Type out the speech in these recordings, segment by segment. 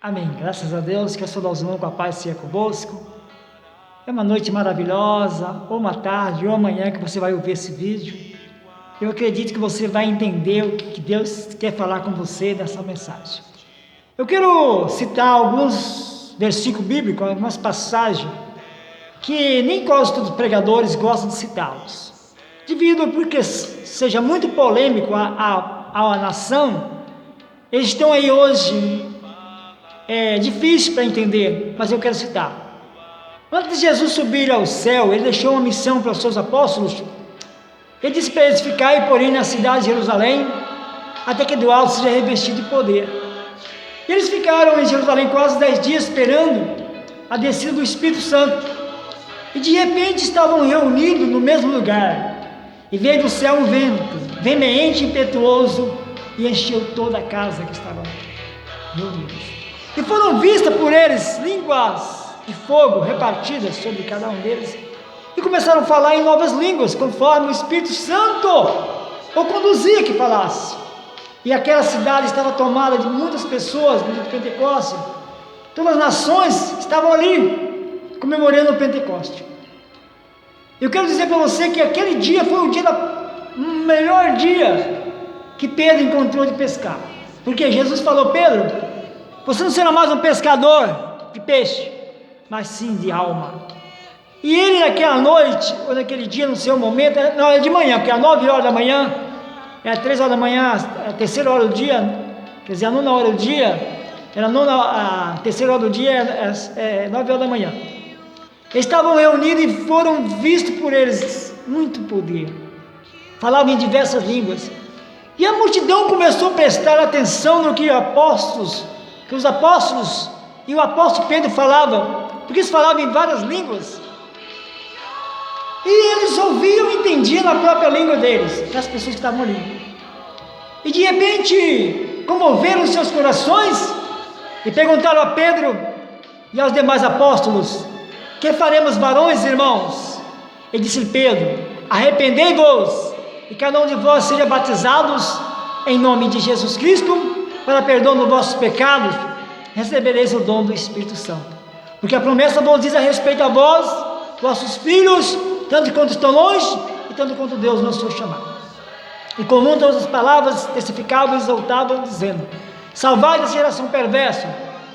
Amém. Graças a Deus, que a sua irmão com a paz seja convosco. É uma noite maravilhosa, ou uma tarde, ou amanhã que você vai ouvir esse vídeo. Eu acredito que você vai entender o que Deus quer falar com você nessa mensagem. Eu quero citar alguns versículos bíblicos, algumas passagens, que nem quase todos os pregadores gostam de citá-los. Devido porque seja muito polêmico a nação, eles estão aí hoje, difícil para entender, mas eu quero citar. Antes de Jesus subir ao céu, ele deixou uma missão para os seus apóstolos. Ele disse para eles ficarem, porém, na cidade de Jerusalém, até que do alto seja revestido de poder. E eles ficaram em Jerusalém quase 10 dias, esperando a descida do Espírito Santo. E de repente estavam reunidos no mesmo lugar, e veio do céu um vento, veemente e impetuoso, e encheu toda a casa que estava reunidos. E foram vistas por eles línguas de fogo repartidas sobre cada um deles, e começaram a falar em novas línguas, conforme o Espírito Santo o conduzia que falasse. E aquela cidade estava tomada de muitas pessoas no dia de Pentecostes. Todas as nações estavam ali, comemorando o Pentecostes. Eu quero dizer para você que aquele dia foi o melhor dia que Pedro encontrou de pescar. Porque Jesus falou: Pedro, você não será mais um pescador de peixe, mas sim de alma. E ele naquela noite, ou naquele dia, no seu momento, não, era de manhã, porque às 9 horas da manhã, era 3 horas da manhã, a terceira hora do dia, quer dizer, a nona hora do dia, a terceira hora do dia, 9 horas da manhã. Eles estavam reunidos e foram vistos por eles muito poder. Falavam em diversas línguas. E a multidão começou a prestar atenção no que os apóstolos e o apóstolo Pedro falavam, porque eles falavam em várias línguas. E eles ouviam e entendiam na própria língua deles, das pessoas que estavam ali. E de repente comoveram os seus corações e perguntaram a Pedro e aos demais apóstolos: que faremos, varões, irmãos? E disse Pedro: arrependei-vos, e cada um de vós seja batizados em nome de Jesus Cristo, para perdão dos vossos pecados, recebereis o dom do Espírito Santo. Porque a promessa vos diz a respeito a vós, vossos filhos, tanto quanto estão longe, e tanto quanto Deus nos foi chamado. E com muitas outras palavras testificavam e exaltavam, dizendo: salvai da geração perversa,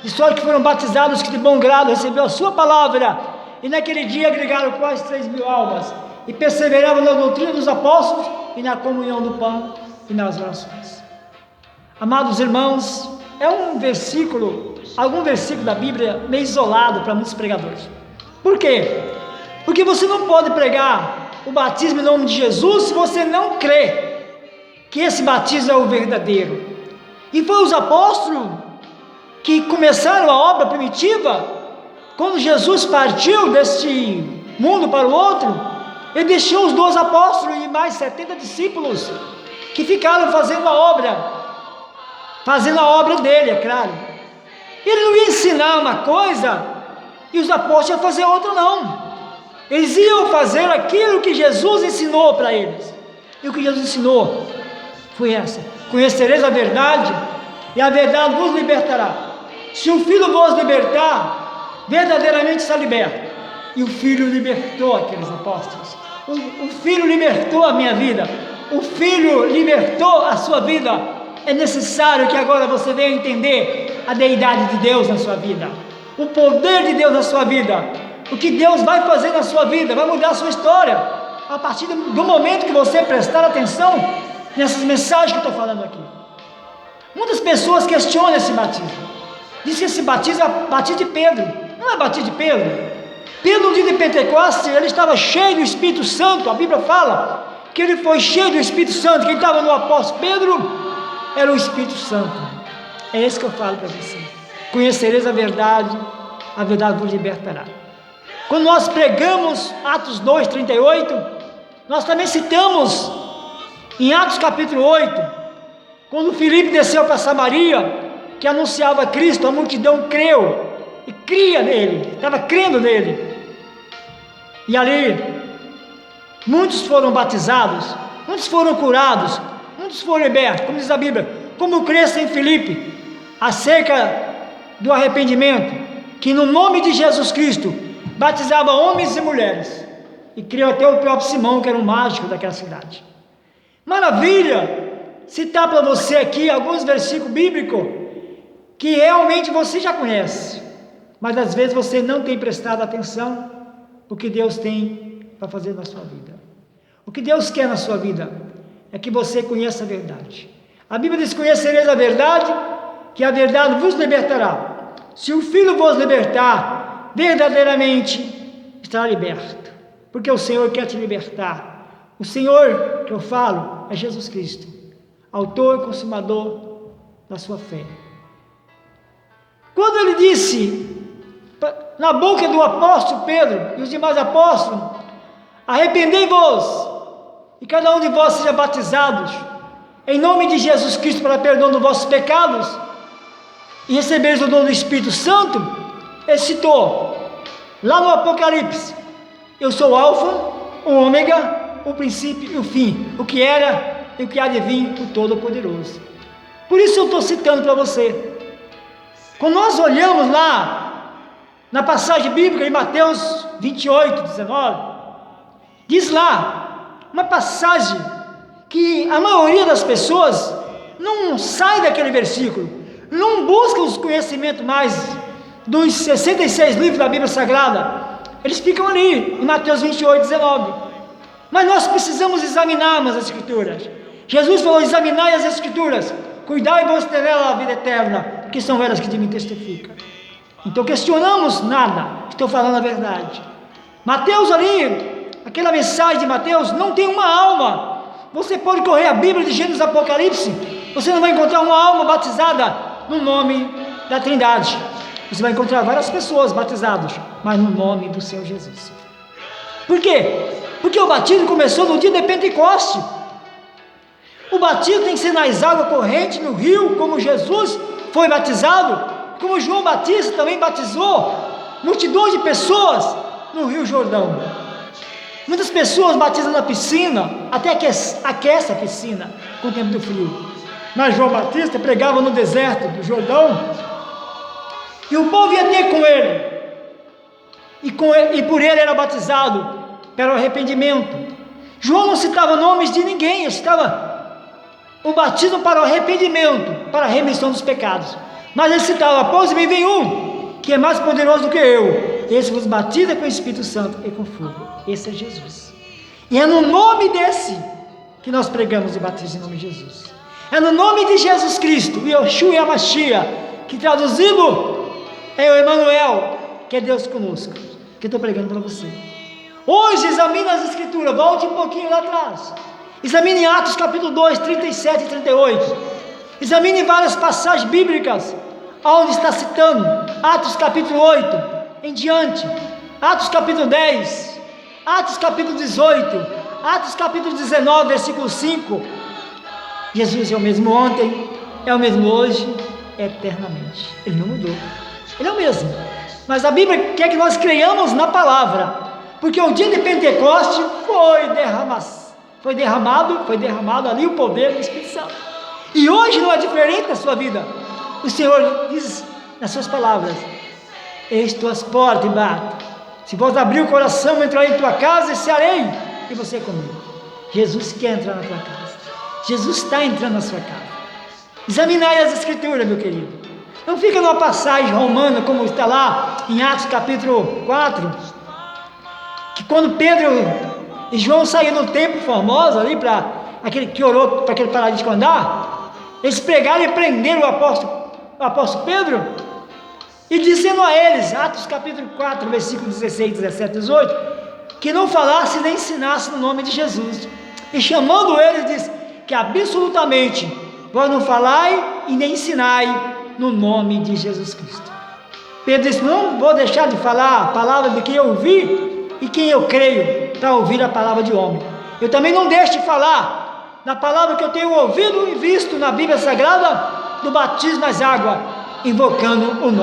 de sorte que foram batizados que de bom grado recebeu a sua palavra. E naquele dia agregaram quase 3.000 almas, e perseveravam na doutrina dos apóstolos, e na comunhão do pão, e nas orações. Amados irmãos, é algum versículo da Bíblia meio isolado para muitos pregadores. Por quê? Porque você não pode pregar o batismo em nome de Jesus se você não crê que esse batismo é o verdadeiro. E foi os apóstolos que começaram a obra primitiva. Quando Jesus partiu deste mundo para o outro, ele deixou os 12 apóstolos e mais 70 discípulos que ficaram fazendo a obra dele, é claro. Ele não ia ensinar uma coisa e os apóstolos iam fazer outra, não. Eles iam fazer aquilo que Jesus ensinou para eles. E o que Jesus ensinou foi essa: conhecereis a verdade, e a verdade vos libertará. Se o Filho vos libertar, verdadeiramente está liberto. E o Filho libertou aqueles apóstolos. O Filho libertou a minha vida. O Filho libertou a sua vida. É necessário que agora você venha entender a deidade de Deus na sua vida, o poder de Deus na sua vida, o que Deus vai fazer na sua vida, vai mudar a sua história, a partir do momento que você prestar atenção nessas mensagens que eu estou falando aqui. Muitas pessoas questionam esse batismo, dizem que esse batismo é batismo de Pedro. Não é batismo de Pedro. Pedro, no dia de Pentecostes, ele estava cheio do Espírito Santo. A Bíblia fala que ele foi cheio do Espírito Santo. Quem estava no apóstolo Pedro era o Espírito Santo. É isso que eu falo para você: conhecereis a verdade vos libertará. Quando nós pregamos Atos 2:38, nós também citamos em Atos capítulo 8, quando Filipe desceu para Samaria, que anunciava Cristo, a multidão creu e cria nele, estava crendo nele. E ali muitos foram batizados, muitos foram curados, muitos foram libertos, como diz a Bíblia, como cresce em Filipe, acerca do arrependimento, que no nome de Jesus Cristo batizava homens e mulheres, e criou até o próprio Simão, que era um mágico daquela cidade. Maravilha! Citar para você aqui alguns versículos bíblicos que realmente você já conhece, mas às vezes você não tem prestado atenção no que Deus tem para fazer na sua vida. O que Deus quer na sua vida é que você conheça a verdade. A Bíblia diz: conhecereis a verdade, que a verdade vos libertará. Se o Filho vos libertar, verdadeiramente estará liberto, porque o Senhor quer te libertar. O Senhor que eu falo é Jesus Cristo, autor e consumador da sua fé. Quando ele disse na boca do apóstolo Pedro e os demais apóstolos: arrependei-vos e cada um de vós seja batizados em nome de Jesus Cristo para perdão dos vossos pecados e recebereis o dom do Espírito Santo, ele citou lá no Apocalipse: eu sou o Alfa, o Ômega, o princípio e o fim, o que era e o que há de vir, o Todo-Poderoso. Por isso eu estou citando para você. Quando nós olhamos lá na passagem bíblica em Mateus 28, 19, diz lá uma passagem que a maioria das pessoas não sai daquele versículo, não busca os conhecimentos mais dos 66 livros da Bíblia Sagrada, eles ficam ali em Mateus 28, 19. Mas nós precisamos examinar as Escrituras. Jesus falou: examinai as Escrituras, cuidai-vos de nela a vida eterna, que são elas que de mim testificam. Então questionamos nada, estou falando a verdade. Mateus ali, aquela mensagem de Mateus não tem uma alma. Você pode correr a Bíblia de Gênesis e Apocalipse, você não vai encontrar uma alma batizada no nome da Trindade. Você vai encontrar várias pessoas batizadas, mas no nome do Senhor Jesus. Por quê? Porque o batismo começou no dia de Pentecoste. O batismo tem que ser nas águas correntes, no rio, como Jesus foi batizado, como João Batista também batizou multidões de pessoas no Rio Jordão. Muitas pessoas batizam na piscina, até aquece a piscina com o tempo do frio. Mas João Batista pregava no deserto do Jordão, e o povo ia ter com ele, e por ele era batizado pelo arrependimento. João não citava nomes de ninguém, ele citava o batismo para o arrependimento, para a remissão dos pecados. Mas ele citava: após mim vem um, que é mais poderoso do que eu, esse vos batiza com o Espírito Santo e com fogo. Esse é Jesus. E é no nome desse que nós pregamos e batizamos em nome de Jesus. É no nome de Jesus Cristo, o Yeshua e a Mashiach, que traduzido é o Emmanuel, que é Deus conosco, que eu estou pregando para você. Hoje examine as Escrituras, volte um pouquinho lá atrás. Examine Atos capítulo 2, 37 e 38. Examine várias passagens bíblicas, onde está citando Atos capítulo 8 em diante, Atos capítulo 10, Atos capítulo 18, Atos capítulo 19, versículo 5. Jesus é o mesmo ontem, é o mesmo hoje, eternamente. Ele não mudou, ele é o mesmo. Mas a Bíblia quer que nós creiamos na palavra, porque o dia de Pentecoste foi derramado ali o poder do Espírito Santo. E hoje não é diferente na sua vida. O Senhor diz nas suas palavras: eis tuas portas e bato. Se vós abrir o coração, entrarei em tua casa e cearei, e você comigo. Jesus quer entrar na tua casa. Jesus está entrando na sua casa. Examinai as Escrituras, meu querido. Não fica numa passagem romana, como está lá em Atos capítulo 4, que quando Pedro e João saíram do templo Formosa, ali para aquele que orou para aquele paralítico andar, eles pregaram e prenderam o apóstolo Pedro, e dizendo a eles, Atos capítulo 4, versículo 16, 17, 18, que não falasse nem ensinasse no nome de Jesus. E chamando eles, diz que absolutamente vós não falai e nem ensinai no nome de Jesus Cristo. Pedro disse: não vou deixar de falar a palavra de quem eu ouvi e quem eu creio, para ouvir a palavra de homem. Eu também não deixo de falar na palavra que eu tenho ouvido e visto na Bíblia Sagrada, do batismo nas águas, invocando o nome